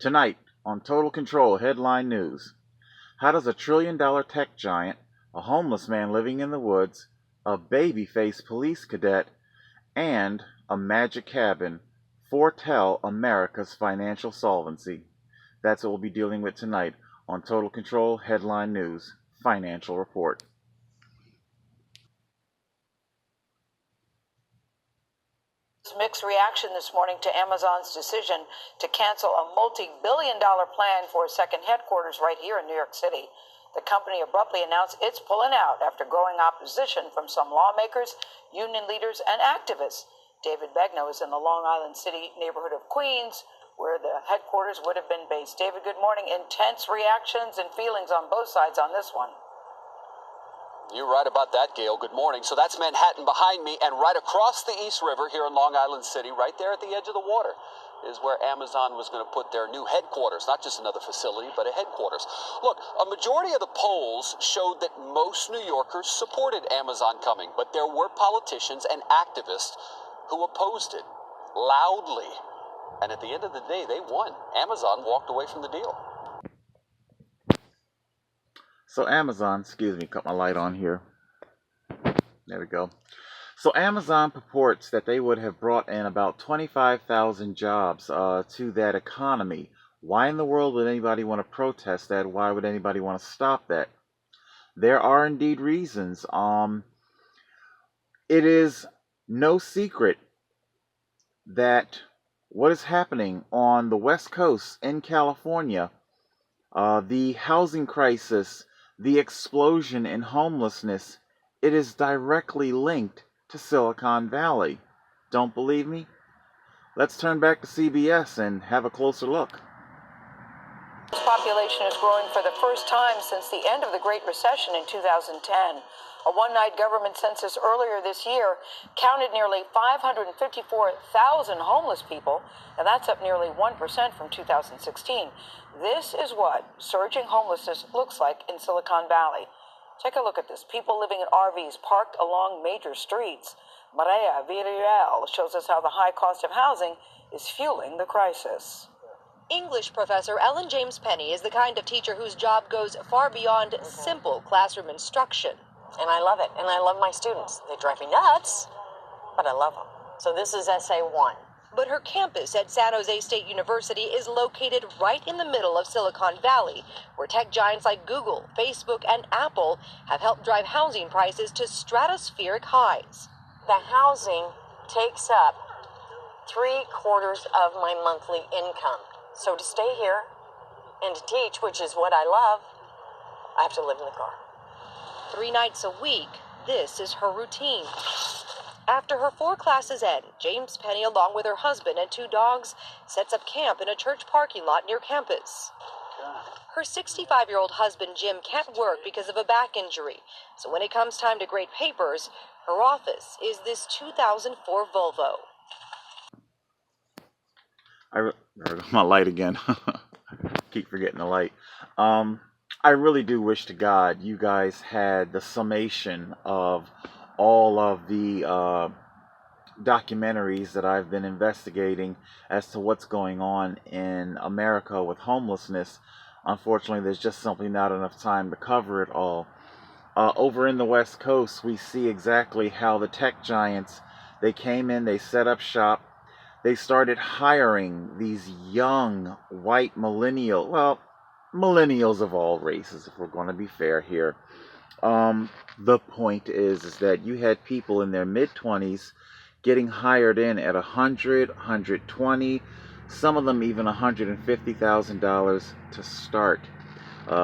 Tonight on Total Control Headline News: how does $1 trillion tech giant, a homeless man living in the woods, a baby-faced police cadet, and a magic cabin foretell America's financial solvency? That's what we'll be dealing with tonight on Total Control Headline News Financial Report. Mixed reaction this morning to Amazon's decision to cancel a multi-billion-dollar plan for a second headquarters right here in New York City. The company abruptly announced it's pulling out after growing opposition from some lawmakers, union leaders, and activists. David Begnaud is in the Long Island City neighborhood of Queens, where the headquarters would have been based. David, good morning. Intense reactions and feelings on both sides on this one. You're right about that, Gail. Good morning. So that's Manhattan behind me, and right across the East River here in Long Island City, right there at the edge of the water, is where Amazon was going to put their new headquarters. Not just another facility, but a headquarters. Look, a majority of the polls showed that most New Yorkers supported Amazon coming, but there were politicians and activists who opposed it loudly. And at the end of the day, they won. Amazon walked away from the deal. So Amazon, excuse me, cut my light on here. There we go. So Amazon purports that they would have brought in about 25,000 jobs to that economy. Why in the world would anybody want to protest that? Why would anybody want to stop that? There are indeed reasons. It is no secret that what is happening on the West Coast in California, the housing crisis, the explosion in homelessness, it is directly linked to Silicon Valley. Don't believe me? Let's turn back to CBS and have a closer look. The population is growing for the first time since the end of the Great Recession in 2010. A one-night government census earlier this year counted nearly 554,000 homeless people, and that's up nearly 1% from 2016. This is what surging homelessness looks like in Silicon Valley. Take a look at this. People living in RVs parked along major streets. Maria Villarreal shows us how the high cost of housing is fueling the crisis. English professor Ellen James Penny is the kind of teacher whose job goes far beyond simple classroom instruction. And I love it, and I love my students. They drive me nuts, but I love them. So this is essay 1. But her campus at San Jose State University is located right in the middle of Silicon Valley, where tech giants like Google, Facebook, and Apple have helped drive housing prices to stratospheric highs. The housing takes up 3/4 of my monthly income. So to stay here and to teach, which is what I love, I have to live in the car. 3 nights a week, this is her routine. After her 4 classes end, James Penny, along with her husband and 2 dogs, sets up camp in a church parking lot near campus. Her 65-year-old husband, Jim, can't work because of a back injury, so when it comes time to grade papers, her office is this 2004 Volvo. There goes my light again. Keep forgetting the light. I really do wish to God you guys had the summation of all of the documentaries that I've been investigating as to what's going on in America with homelessness. Unfortunately, there's just simply not enough time to cover it all. Over in the West Coast, we see exactly how the tech giants, they came in, they set up shop, they started hiring these young white millennials of all races, if we're going to be fair here. The point is that you had people in their mid-20s getting hired in at $100, $120, some of them even $150,000 to start.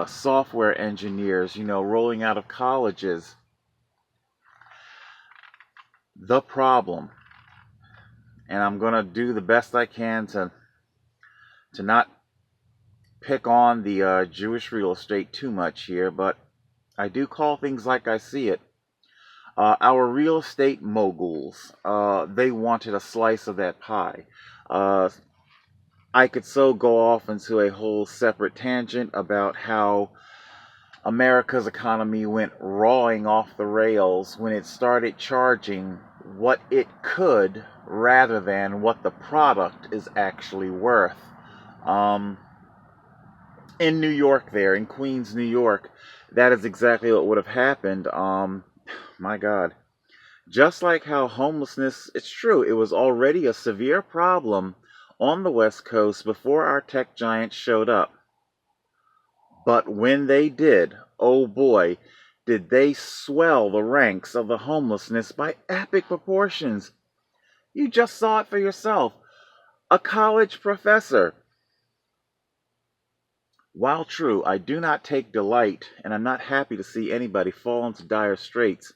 Software engineers, rolling out of colleges. The problem, and I'm going to do the best I can to not pick on the Jewish real estate too much here, but I do call things like I see it. Our real estate moguls, they wanted a slice of that pie. I could so go off into a whole separate tangent about how America's economy went roaring off the rails when it started charging what it could rather than what the product is actually worth. in New York, there in Queens, New York, that is exactly what would have happened. My God. Just like how homelessness, it's true, it was already a severe problem on the West Coast before our tech giants showed up. But when they did, oh boy, did they swell the ranks of the homelessness by epic proportions. You just saw it for yourself. A college professor. While true, I do not take delight, and I'm not happy to see anybody fall into dire straits.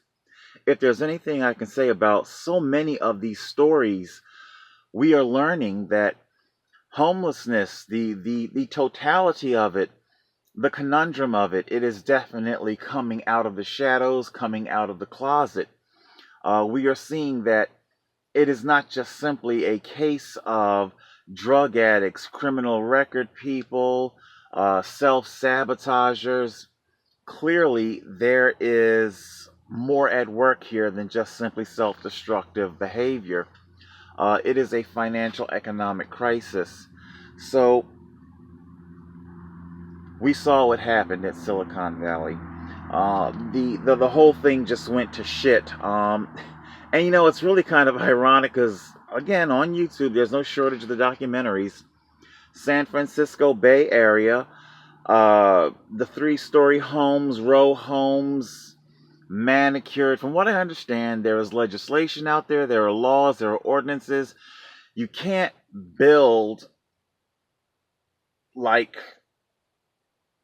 If there's anything I can say about so many of these stories, we are learning that homelessness, the totality of it, the conundrum of it, it is definitely coming out of the shadows, coming out of the closet. We are seeing that it is not just simply a case of drug addicts, criminal record people, self-sabotagers. Clearly, there is more at work here than just simply self-destructive behavior. It is a financial economic crisis. So we saw what happened at Silicon Valley. The whole thing just went to shit. And you know, it's really kind of ironic because, again, on YouTube, there's no shortage of the documentaries. San Francisco Bay Area, the 3-story homes, row homes, manicured. From what I understand, there is legislation out there, there are laws, there are ordinances. You can't build like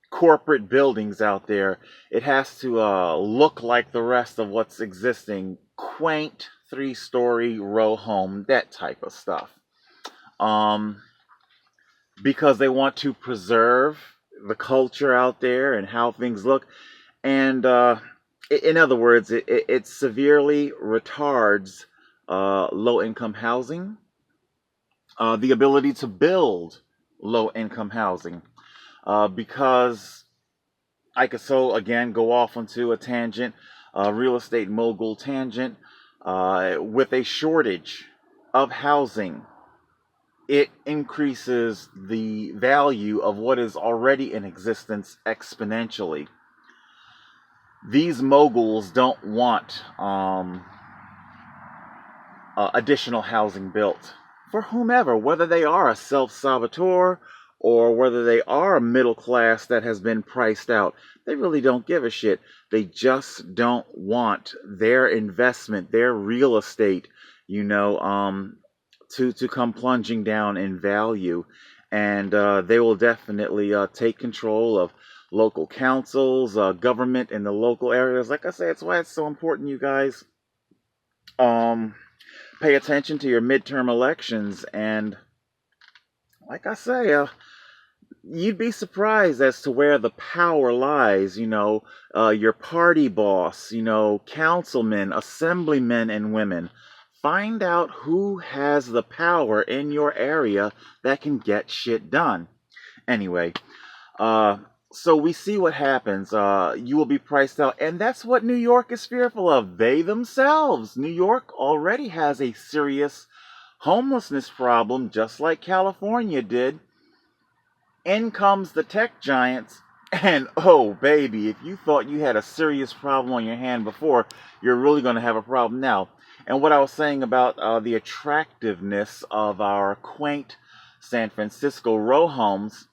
corporate buildings out there. It has to look like the rest of what's existing. Quaint 3-story row home, that type of stuff. Because they want to preserve the culture out there and how things look. And in other words, it severely retards low-income housing, the ability to build low-income housing. Because I could so again go off onto a tangent, real estate mogul tangent, with a shortage of housing, it increases the value of what is already in existence exponentially. These moguls don't want additional housing built for whomever, whether they are a self-saboteur or whether they are a middle class that has been priced out. They really don't give a shit. They just don't want their investment, their real estate, you know, to come plunging down in value. And they will definitely take control of local councils, government in the local areas. Like I say, it's why it's so important, you guys. Pay attention to your midterm elections, and like I say, you'd be surprised as to where the power lies. You know, your party boss, you know, councilmen, assemblymen, and women. Find out who has the power in your area that can get shit done. Anyway, so we see what happens. You will be priced out. And that's what New York is fearful of. They themselves. New York already has a serious homelessness problem, just like California did. In comes the tech giants. And oh, baby, if you thought you had a serious problem on your hand before, you're really going to have a problem now. And what I was saying about the attractiveness of our quaint San Francisco row homes,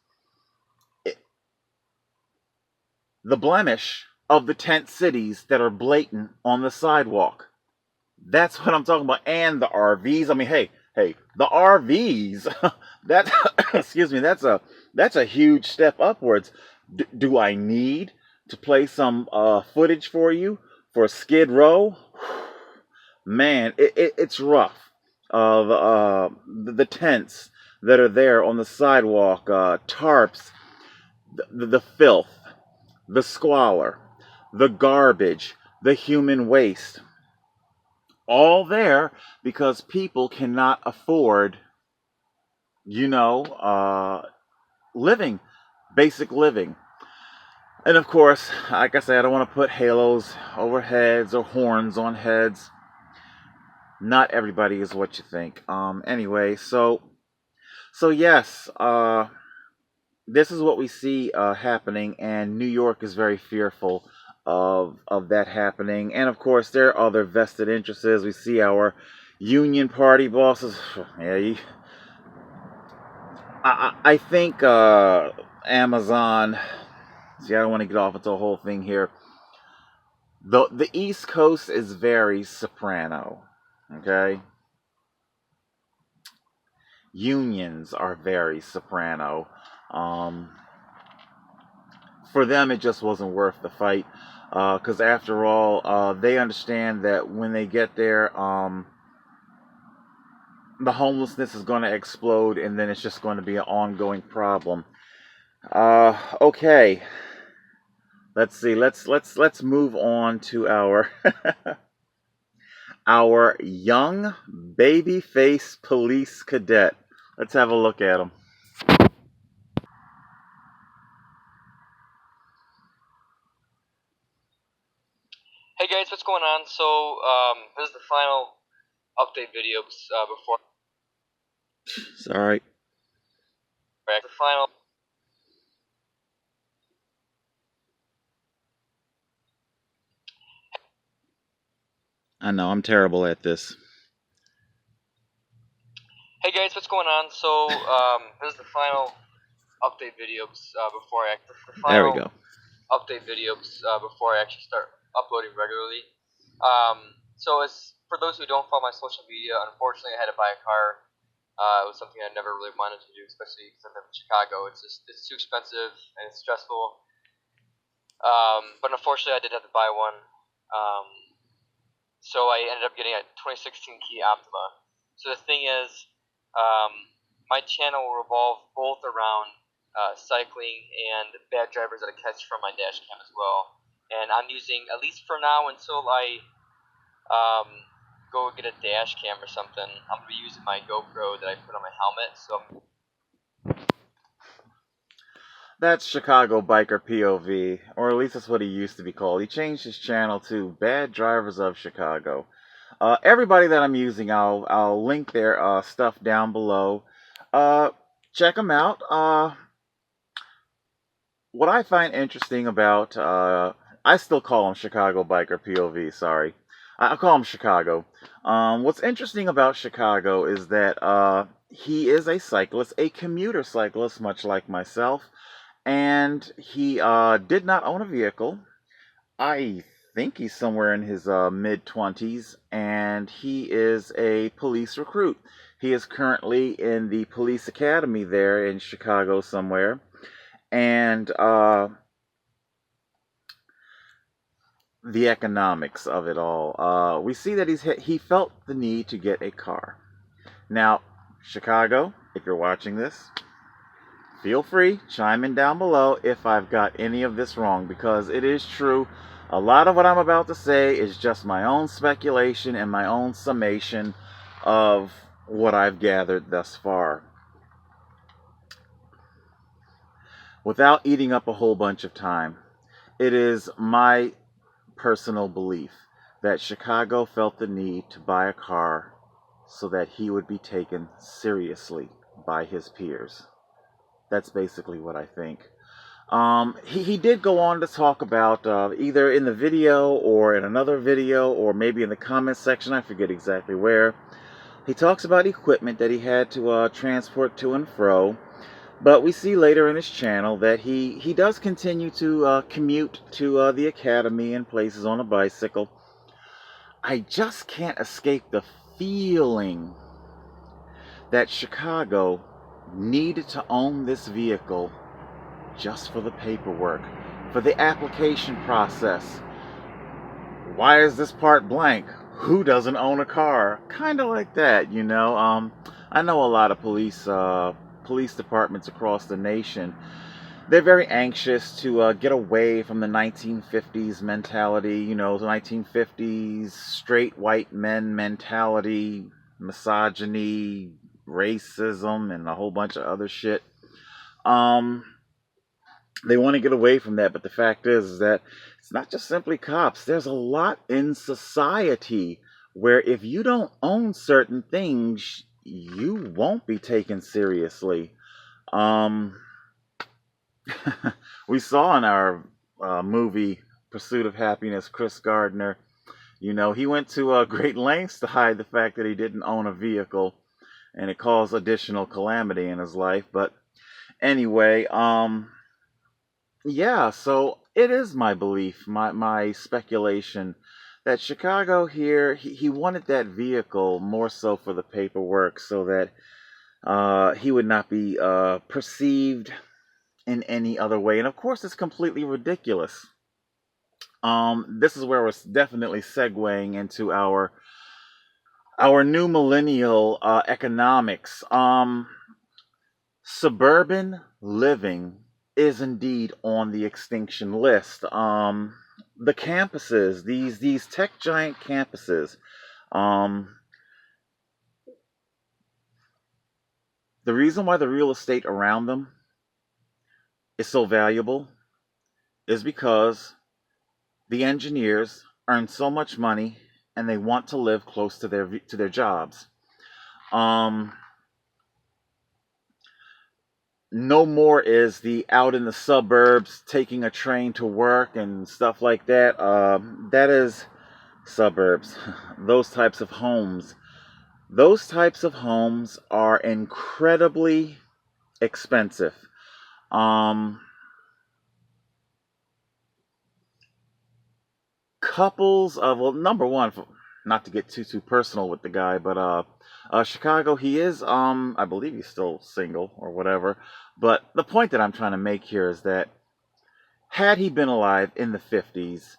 the blemish of the tent cities that are blatant on the sidewalk. That's what I'm talking about. And the RVs. I mean, hey, the RVs. That excuse me. That's a huge step upwards. Do I need to play some footage for you for Skid Row? Man, it's rough. The tents that are there on the sidewalk, tarps, the filth, the squalor, the garbage, the human waste. All there because people cannot afford, you know, living, basic living. And of course, like I said, I don't want to put halos over heads or horns on heads. Not everybody is what you think. Anyway, so yes, this is what we see happening, and New York is very fearful of that happening. And of course, there are other vested interests. We see our union party bosses. Yeah, I think Amazon. See, I don't want to get off into the whole thing here. The East Coast is very soprano. Okay, unions are very soprano. Um, for them, it just wasn't worth the fight. Because after all, they understand that when they get there, the homelessness is going to explode, and then it's just going to be an ongoing problem. Okay, let's see. Let's move on to our our young baby face police cadet. Let's have a look at him. Hey guys, what's going on? So, this is the final update video before Sorry. the final. I know I'm terrible at this. Hey guys, what's going on? So, this is the final update video before I There we go. update video before I actually start uploading regularly. So, as for those who don't follow my social media, unfortunately, I had to buy a car. It was something I never really wanted to do, especially because I'm in Chicago. It's too expensive and it's stressful. But unfortunately, I did have to buy one. So I ended up getting a 2016 Kia Optima. So the thing is, my channel will revolve both around cycling and bad drivers that I catch from my dash cam as well. And I'm using, at least for now, until I go get a dash cam or something, I'm going to be using my GoPro that I put on my helmet. So That's Chicago Biker POV, or at least that's what he used to be called. He changed his channel to Bad Drivers of Chicago. Everybody that I'm using, I'll link their stuff down below. Check them out. What I find interesting about, I still call him Chicago Biker POV. Sorry, I call him Chicago. What's interesting about Chicago is that he is a cyclist, a commuter cyclist, much like myself. And he did not own a vehicle. I think he's somewhere in his mid-20s, and he is a police recruit. He is currently in the police academy there in Chicago somewhere. And the economics of it all. We see that he felt the need to get a car. Now, Chicago, if you're watching this, feel free, chime in down below if I've got any of this wrong, because it is true. A lot of what I'm about to say is just my own speculation and my own summation of what I've gathered thus far. Without eating up a whole bunch of time, it is my personal belief that Chicago felt the need to buy a car so that he would be taken seriously by his peers. That's basically what I think. He did go on to talk about, either in the video or in another video or maybe in the comment section, I forget exactly where, he talks about equipment that he had to transport to and fro. But we see later in his channel that he does continue to commute to the academy and places on a bicycle. I just can't escape the feeling that Chicago needed to own this vehicle just for the paperwork, for the application process. Why is this part blank? Who doesn't own a car? Kind of like that, you know. I know a lot of police departments across the nation. They're very anxious to get away from the 1950s mentality, you know, the 1950s straight white men mentality, misogyny, racism, and a whole bunch of other shit. They want to get away from that, but the fact is that it's not just simply cops. There's a lot in society where if you don't own certain things, you won't be taken seriously. we saw in our movie Pursuit of Happiness, Chris Gardner, he went to great lengths to hide the fact that he didn't own a vehicle, and it caused additional calamity in his life. But anyway, yeah, so it is my belief, my speculation, that Chicago here, he wanted that vehicle more so for the paperwork so that he would not be perceived in any other way. And of course, it's completely ridiculous. This is where we're definitely segueing into our new millennial economics. Suburban living is indeed on the extinction list. The campuses, these tech giant campuses, um, the reason why the real estate around them is so valuable is because the engineers earn so much money and they want to live close to their jobs. Um, no more is the out in the suburbs taking a train to work and stuff like that. That is suburbs. Those types of homes. Those types of homes are incredibly expensive. Um, Couples of, well, number one, not to get too personal with the guy, but Chicago, he is I believe he's still single or whatever. But the point that I'm trying to make here is that had he been alive in the 50s,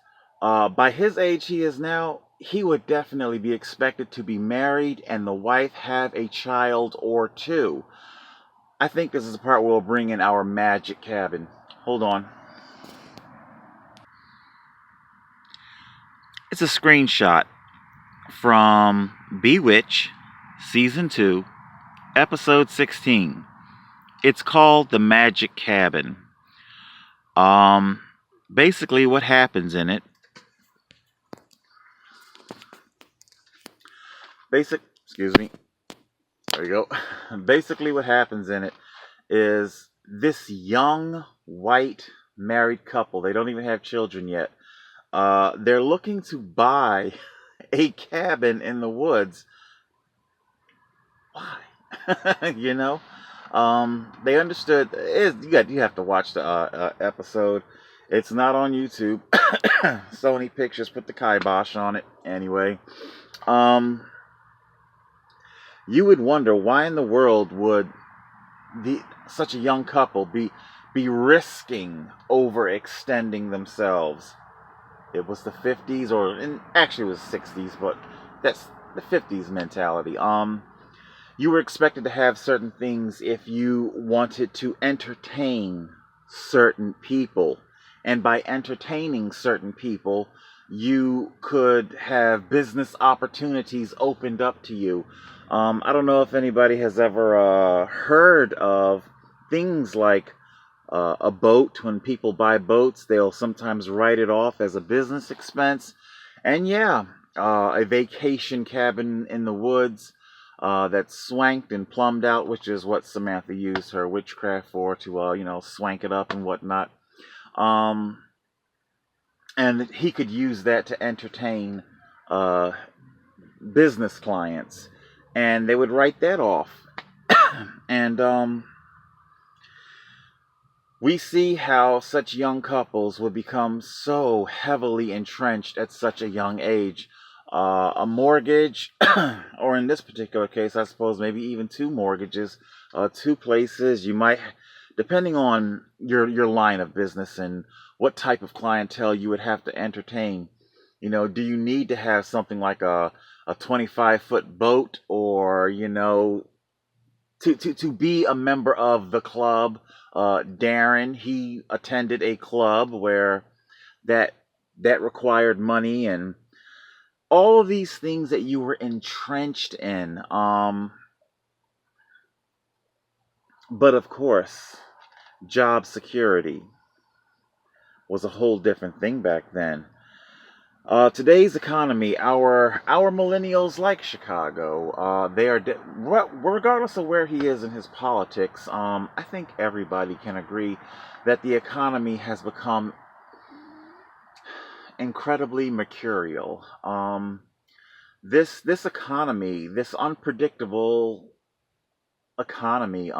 by his age he is now, he would definitely be expected to be married and the wife have a child or two. I think this is the part where we'll bring in our magic cabin. Hold on. It's a screenshot from Bewitch, Season 2, Episode 16. It's called The Magic Cabin. Basically what happens in it, excuse me, there you go. Basically what happens in it is this young, white, married couple, they don't even have children yet, they're looking to buy a cabin in the woods. Why? They understood. You have to watch the episode. It's not on YouTube. Sony Pictures put the kibosh on it. Anyway, you would wonder why in the world would such a young couple be risking overextending themselves. It was the 50s, actually it was 60s, but that's the 50s mentality. You were expected to have certain things if you wanted to entertain certain people. And by entertaining certain people, you could have business opportunities opened up to you. I don't know if anybody has ever heard of things like a boat. When people buy boats, they'll sometimes write it off as a business expense. And yeah, a vacation cabin in the woods that's swanked and plumbed out, which is what Samantha used her witchcraft for, to swank it up and whatnot. And he could use that to entertain business clients, and they would write that off. And we see how such young couples would become so heavily entrenched at such a young age. A mortgage, or in this particular case, I suppose maybe even two mortgages, two places. You might, depending on your line of business and what type of clientele you would have to entertain. Do you need to have something like a 25-foot boat, or to be a member of the club? Darren, he attended a club where that required money, and all of these things that you were entrenched in. But of course, job security was a whole different thing back then. Today's economy, our millennials like Chicago. They are regardless of where he is in his politics. I think everybody can agree that the economy has become incredibly mercurial. This economy, this unpredictable economy,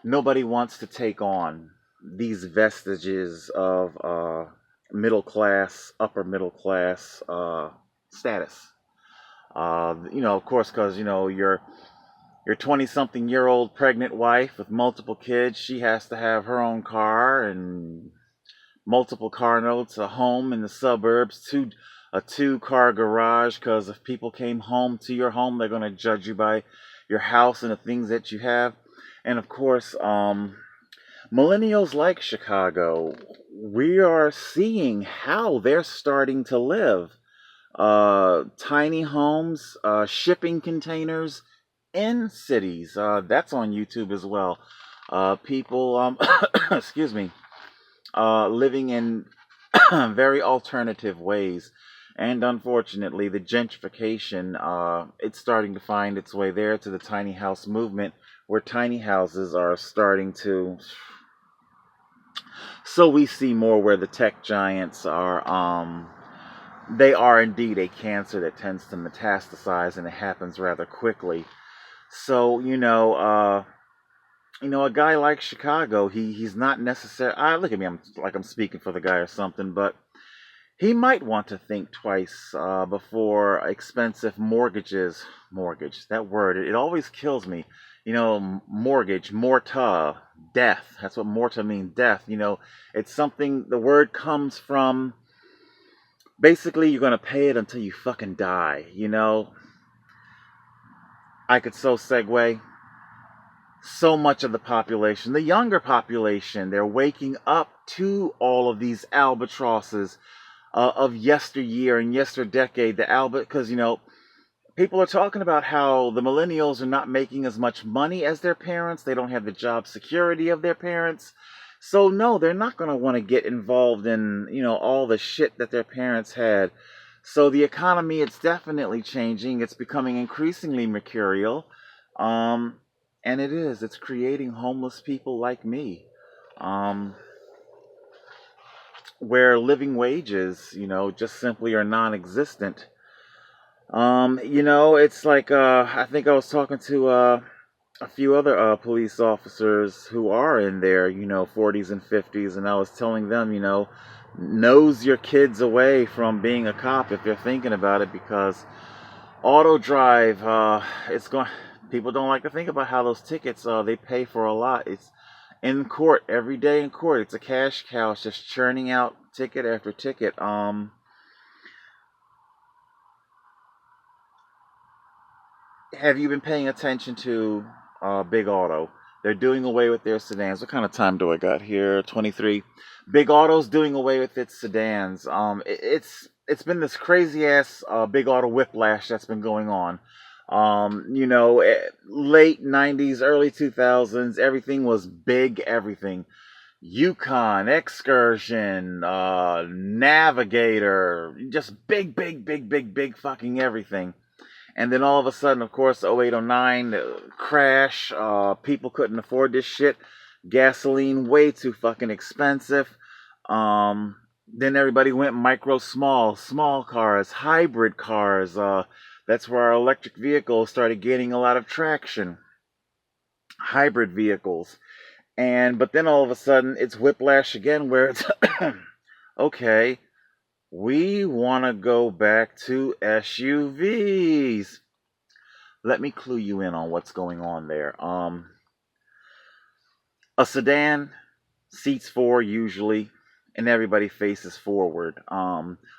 nobody wants to take on these vestiges of middle class, upper middle class status. Of course, because your 20-something-year-old pregnant wife with multiple kids, she has to have her own car and multiple car notes, a home in the suburbs, a two-car garage, because if people came home to your home, they're going to judge you by your house and the things that you have. And of course, millennials like Chicago, we are seeing how they're starting to live. Tiny homes, shipping containers in cities. That's on YouTube as well. People, excuse me, living in very alternative ways. And unfortunately, the gentrification, it's starting to find its way there to the tiny house movement, where tiny houses are starting to. So we see more where the tech giants are. They are indeed a cancer that tends to metastasize, and it happens rather quickly. So a guy like Chicago, he's not necessarily. Look at me, I'm like I'm speaking for the guy or something, but he might want to think twice before expensive mortgages. Mortgage, that word, it always kills me. Mortgage, morta, death. That's what morta means, death. It's something, the word comes from, basically, you're going to pay it until you fucking die. I could so segue. So much of the population, the younger population, they're waking up to all of these albatrosses of yesteryear and yesterdecade. Because people are talking about how the millennials are not making as much money as their parents. They don't have the job security of their parents. So no, they're not going to want to get involved in all the shit that their parents had. So the economy, it's definitely changing. It's becoming increasingly mercurial. And it's creating homeless people like me, where living wages, just simply are non-existent. It's like, I think I was talking to a few other police officers who are in their, 40s and 50s, and I was telling them, nose your kids away from being a cop if they're thinking about it, because auto drive, it's going. People don't like to think about how those tickets, they pay for a lot. It's in court every day in court. It's a cash cow. It's just churning out ticket after ticket. Have you been paying attention to Big Auto? They're doing away with their sedans. What kind of time do I got here? 23. Big Auto's doing away with its sedans. It's been this crazy ass Big Auto whiplash that's been going on. Late 90s, early 2000s, everything was big everything. Yukon, Excursion, Navigator, just big, big, big, big, big fucking everything. And then all of a sudden, of course, 08, 09, crash, people couldn't afford this shit. Gasoline, way too fucking expensive. Then everybody went micro, small cars, hybrid cars. That's where our electric vehicles started gaining a lot of traction. Hybrid vehicles. But then all of a sudden, it's whiplash again, where it's, okay, we want to go back to SUVs. Let me clue you in on what's going on there. A sedan seats four usually, and everybody faces forward.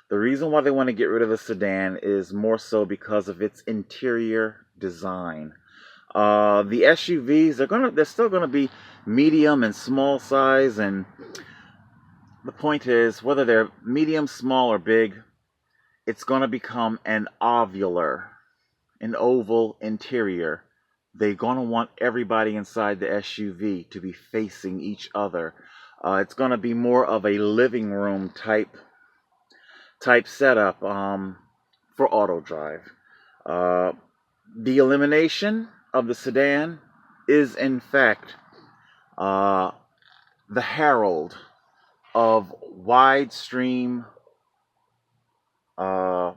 The reason why they want to get rid of the sedan is more so because of its interior design. The SUVs, they're still gonna be medium and small size, and the point is, whether they're medium, small, or big, it's gonna become an ovular, an oval interior. They're gonna want everybody inside the SUV to be facing each other. It's gonna be more of a living room type type setup for auto drive. The elimination of the sedan is, in fact, the herald of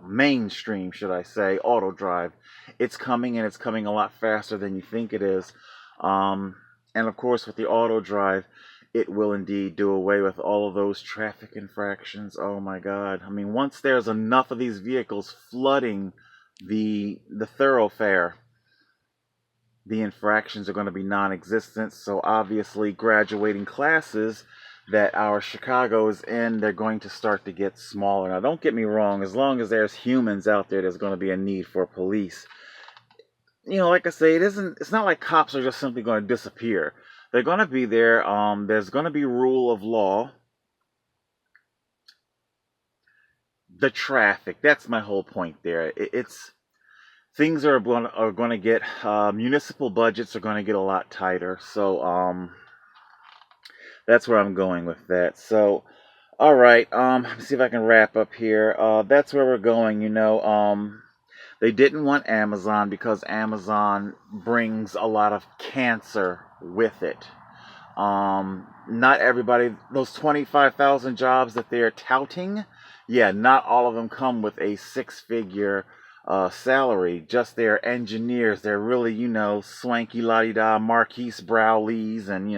mainstream, should I say, auto drive. It's coming, and it's coming a lot faster than you think it is. And of course, with the auto drive, it will indeed do away with all of those traffic infractions. Oh my God. I mean, once there's enough of these vehicles flooding the thoroughfare, the infractions are going to be non-existent. So obviously, graduating classes that our Chicago is in, they're going to start to get smaller. Now, don't get me wrong, as long as there's humans out there, there's going to be a need for police. You know, like I say, it's not like cops are just simply going to disappear. They're going to be there. There's going to be rule of law. The traffic, that's my whole point there. Things are going to get, municipal budgets are going to get a lot tighter. So that's where I'm going with that. So, all right, let's see if I can wrap up here. That's where we're going. They didn't want Amazon because Amazon brings a lot of cancer with it. Not everybody, those 25,000 jobs that they're touting, yeah, not all of them come with a six-figure salary. Just their engineers. They're really, swanky la-di-da Marquise Browleys and,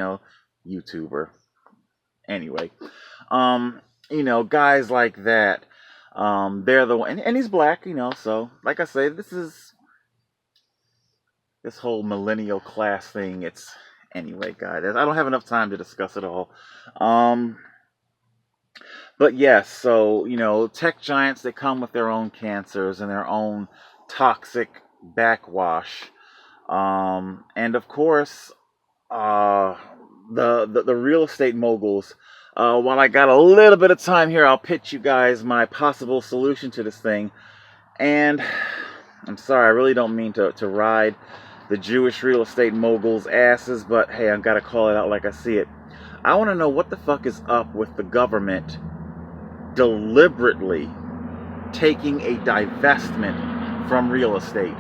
YouTuber. Anyway, guys like that. They're the one, and he's black, so like I say, this whole millennial class thing, anyway, guys, I don't have enough time to discuss it all. But yes, so, tech giants, they come with their own cancers and their own toxic backwash. And of course, the real estate moguls. While I got a little bit of time here, I'll pitch you guys my possible solution to this thing. And I'm sorry, I really don't mean to ride the Jewish real estate moguls' asses, but hey, I've got to call it out like I see it. I want to know what the fuck is up with the government deliberately taking a divestment from real estate.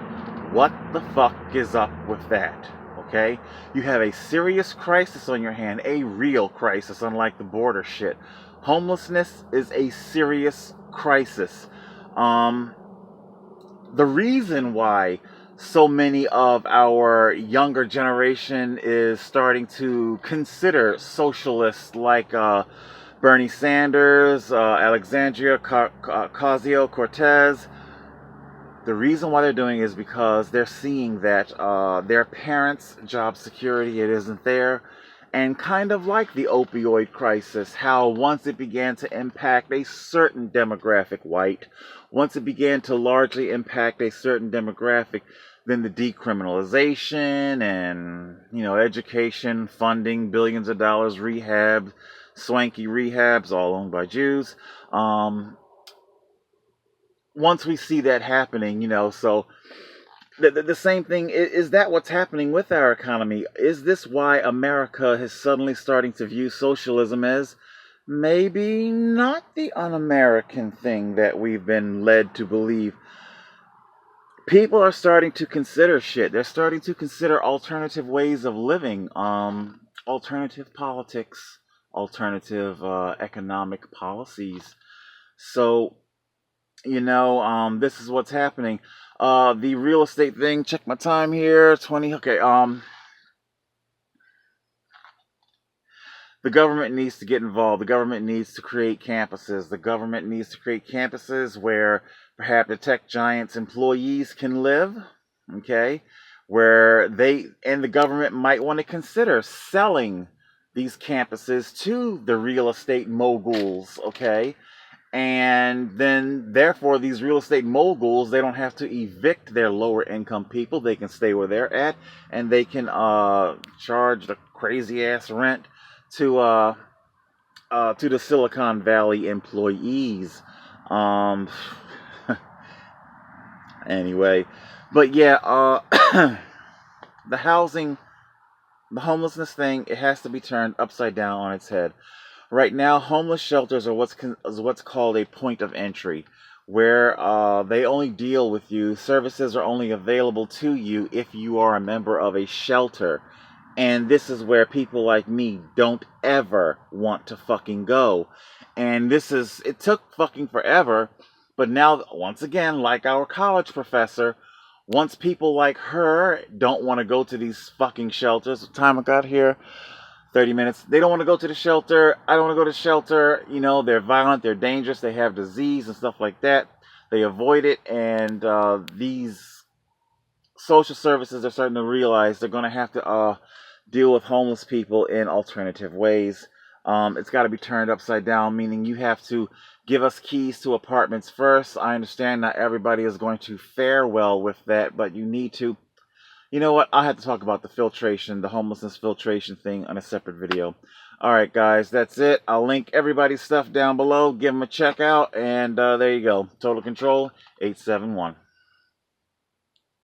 What the fuck is up with that? Okay? You have a serious crisis on your hand, a real crisis, unlike the border shit. Homelessness is a serious crisis. The reason why so many of our younger generation is starting to consider socialists like Bernie Sanders, Alexandria Ocasio-Cortez, the reason why they're doing it is because they're seeing that their parents' job security, it isn't there. And kind of like the opioid crisis, how once it began to impact a certain demographic, white, once it began to largely impact a certain demographic, then the decriminalization and, education, funding, billions of dollars, rehab, swanky rehabs, all owned by Jews. Once we see that happening, so the same thing, is that what's happening with our economy? Is this why America is suddenly starting to view socialism as maybe not the un-American thing that we've been led to believe? People are starting to consider shit. They're starting to consider alternative ways of living, alternative politics, alternative economic policies. So, this is what's happening. The real estate thing, check my time here, 20, okay, the government needs to get involved. The government needs to create campuses. The government needs to create campuses where perhaps the tech giants' employees can live, okay, where the government might want to consider selling these campuses to the real estate moguls, okay, and then therefore these real estate moguls, they don't have to evict their lower income people. They can stay where they're at, and they can charge the crazy ass rent to the Silicon Valley employees. Anyway, but yeah, the homelessness thing, it has to be turned upside down on its head. Right now, homeless shelters are what's called a point of entry, where they only deal with you. Services are only available to you if you are a member of a shelter. And this is where people like me don't ever want to fucking go. And it took fucking forever, but now, once again, like our college professor, once people like her don't want to go to these fucking shelters, what time I got here? 30 minutes. They don't want to go to the shelter. I don't want to go to the shelter. You know, they're violent, they're dangerous, they have disease and stuff like that. They avoid it, and these social services are starting to realize they're going to have to deal with homeless people in alternative ways. It's got to be turned upside down, meaning you have to give us keys to apartments first. I understand not everybody is going to fare well with that, but you need to. You know what? I'll have to talk about the homelessness filtration thing on a separate video. Alright guys, that's it. I'll link everybody's stuff down below. Give them a check out, and there you go. Total Control 871.